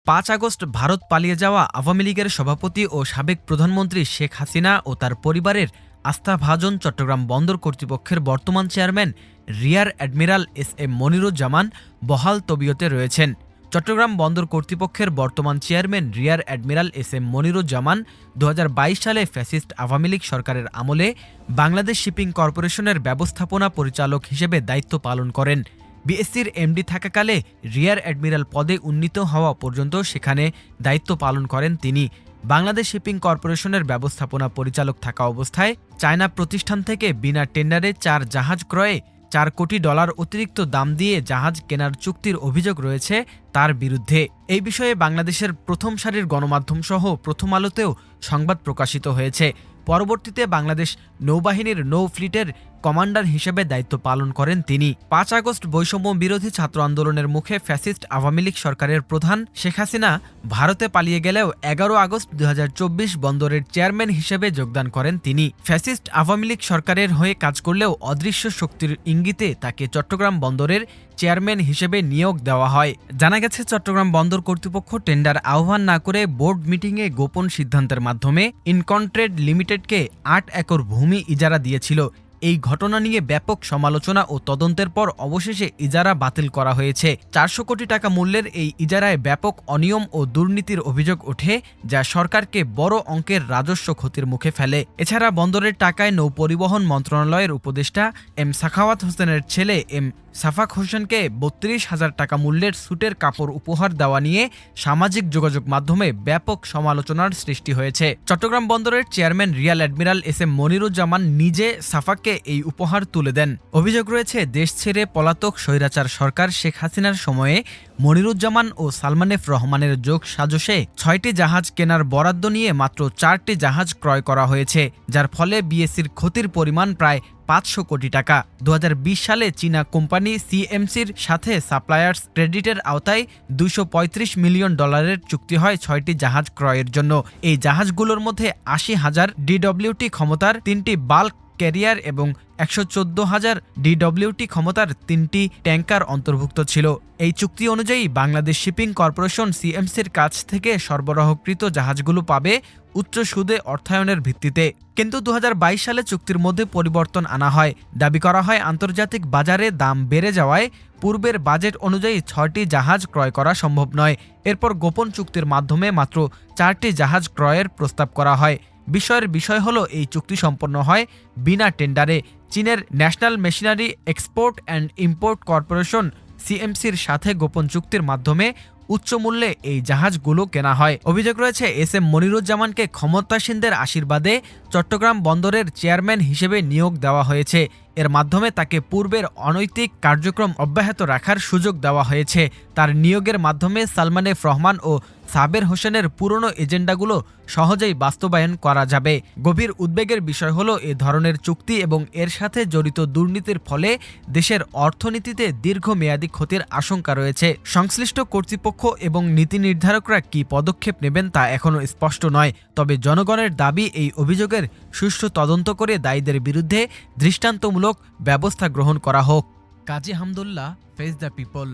৫ August Bharat পালিয়ে যাওয়া আওয়ামী লীগের সভাপতি ও সাবেক প্রধানমন্ত্রী শেখ হাসিনা ও তার পরিবারের আস্থাভাজন চট্টগ্রাম বন্দর কর্তৃপক্ষের বর্তমান chairman rear admiral SM. Moniruzzaman বহাল তবিয়তে রয়েছেন। চট্টগ্রাম বন্দর কর্তৃপক্ষের বর্তমান chairman rear admiral SM. Moniruzzaman ২০২২ সালে ফ্যাসিস্ট আওয়ামী লীগ সরকারের আমলে বাংলাদেশ শিপিং কর্পোরেশনের ব্যবস্থাপনা পরিচালক হিসেবে দায়িত্ব পালন করেন। বিএসসির এমডি থাকাকালে রিয়ার অ্যাডমিরাল পদে উন্নীত হওয়া পর্যন্ত সেখানে দায়িত্ব পালন করেন তিনি। বাংলাদেশ শিপিং কর্পোরেশনের ব্যবস্থাপনা পরিচালক থাকা অবস্থায় চায়না প্রতিষ্ঠান থেকে বিনা টেন্ডারে ৪ জাহাজ ক্রয়ে $৪ কোটি অতিরিক্ত দাম দিয়ে জাহাজ কেনার চুক্তির অভিযোগ রয়েছে তার বিরুদ্ধে। এই বিষয়ে বাংলাদেশের প্রথম সারির গণমাধ্যমসহ প্রথম আলোতেও সংবাদ প্রকাশিত হয়েছে। পরবর্তীতে বাংলাদেশ নৌবাহিনীর নৌ ফ্লিটের কমান্ডার হিসেবে দায়িত্ব পালন করেন তিনি। ৫ আগস্ট বৈষম্য বিরোধী ছাত্র আন্দোলনের মুখে ফ্যাসিস্ট আওয়ামী লীগ সরকারের প্রধান শেখ হাসিনা ভারতে পালিয়ে গেলেও ১১ আগস্ট ২০২৪ বন্দরের চেয়ারম্যান হিসেবে যোগদান করেন তিনি। ফ্যাসিস্ট আওয়ামী লীগ সরকারের হয়ে কাজ করলেও অদৃশ্য শক্তির ইঙ্গিতে তাকে চট্টগ্রাম বন্দরের চেয়ারম্যান হিসেবে নিয়োগ দেওয়া হয়। জানা গেছে, চট্টগ্রাম বন্দর কর্তৃপক্ষ টেন্ডার আহ্বান না করে বোর্ড মিটিংয়ে গোপন সিদ্ধান্তের মাধ্যমে ইনকনট্রেড লিমিটেডকে ৮ একর ভূমি ইজারা দিয়েছিল। এই ঘটনা নিয়ে ব্যাপক সমালোচনা ও তদন্তের পর অবশেষে ইজারা বাতিল করা হয়েছে। ৪০০ কোটি টাকা মূল্যের এই ইজারায় ব্যাপক অনিয়ম ও দুর্নীতির অভিযোগ ওঠে, যা সরকারকে বড় অঙ্কের রাজস্ব ক্ষতির মুখে ফেলে। এছাড়া বন্দরের টাকায় নৌ পরিবহন মন্ত্রণালয়ের উপদেষ্টা এম সাখাওয়াত হোসেনের ছেলে এম সাফাক হোসেনকে ৩২,০০০ টাকা মূল্যের স্যুটের কাপড় উপহার দেওয়া নিয়ে সামাজিক যোগাযোগ মাধ্যমে ব্যাপক সমালোচনার সৃষ্টি হয়েছে। চট্টগ্রাম বন্দরের chairman rear admiral SM. Moniruzzaman নিজে সাফাককে এই উপহার তুলে দেন। অভিযোগ রয়েছে, দেশ ছেড়ে পলাতক স্বৈরাচার সরকার শেখ হাসিনার সময়ে মনিরুজ্জামান ও সালমান এফ রহমানের যোগ সাজশে ৬টি জাহাজ কেনার বরাদ্দ নিয়ে মাত্র ৪টি জাহাজ ক্রয় করা হয়েছে, যার ফলে বিএসসির ক্ষতির পরিমাণ প্রায় ৫০০ কোটি টাকা। ২০২০ সালে চীনা কোম্পানি সিএমসির সাথে সাপ্লায়ার্স ক্রেডিটের আওতায় $২৩৫ মিলিয়ন চুক্তি হয় ৬টি জাহাজ ক্রয়ের জন্য। এই জাহাজগুলোর মধ্যে ৮০,০০০ ডিডব্লিউটি ক্ষমতার ৩টি বাল্ক ক্যারিয়ার এবং ১১৪,০০০ ডিডব্লিউটি ক্ষমতার ৩টি ট্যাঙ্কার অন্তর্ভুক্ত ছিল। এই চুক্তি অনুযায়ী বাংলাদেশ শিপিং কর্পোরেশন সিএমসির কাছ থেকে সরবরাহকৃত জাহাজগুলো পাবে উচ্চ সুদে অর্থায়নের ভিত্তিতে। কিন্তু ২০২২ সালে চুক্তির মধ্যে পরিবর্তন আনা হয়। দাবি করা হয়, আন্তর্জাতিক বাজারে দাম বেড়ে যাওয়ায় পূর্বের বাজেট অনুযায়ী ৬টি জাহাজ ক্রয় করা সম্ভব নয়। এরপর গোপন চুক্তির মাধ্যমে মাত্র ৪টি জাহাজ ক্রয়ের প্রস্তাব করা হয়। বিষয়ের বিষয় হলো, এই চুক্তি সম্পন্ন হয় বিনা টেন্ডারে। চীনের national machinery export and import corporation সিএমসির সাথে গোপন চুক্তির মাধ্যমে উচ্চ মূল্যে এই জাহাজগুলো কেনা হয়। অভিযোগ রয়েছে, এস.এম. মনিরুজ্জামানকে ক্ষমতাসীনদের আশীর্বাদে চট্টগ্রাম বন্দরের চেয়ারম্যান হিসেবে নিয়োগ দেওয়া হয়েছে। এর মাধ্যমে তাকে পূর্বের অনৈতিক কার্যক্রম অব্যাহত রাখার সুযোগ দেওয়া হয়েছে। তার নিয়োগের মাধ্যমে সালমান এফ রহমান ও সাবের হোসেনের পুরনো এজেন্ডাগুলো সহজেই বাস্তবায়ন করা যাবে। গভীর উদ্বেগের বিষয় হলো, এ ধরনের চুক্তি এবং এর সাথে জড়িত দুর্নীতির ফলে দেশের অর্থনীতিতে দীর্ঘমেয়াদী ক্ষতির আশঙ্কা রয়েছে। সংশ্লিষ্ট কর্তৃপক্ষ এবং নীতি নির্ধারকরা কী পদক্ষেপ নেবেন তা এখনও স্পষ্ট নয়। তবে জনগণের দাবি, এই অভিযোগের সুষ্ঠু তদন্ত করে দায়ীদের বিরুদ্ধে দৃষ্টান্তমূলক ব্যবস্থা গ্রহণ করা হোক। কাজী হামদুল্লাহ, ফেস দ্য পিপল।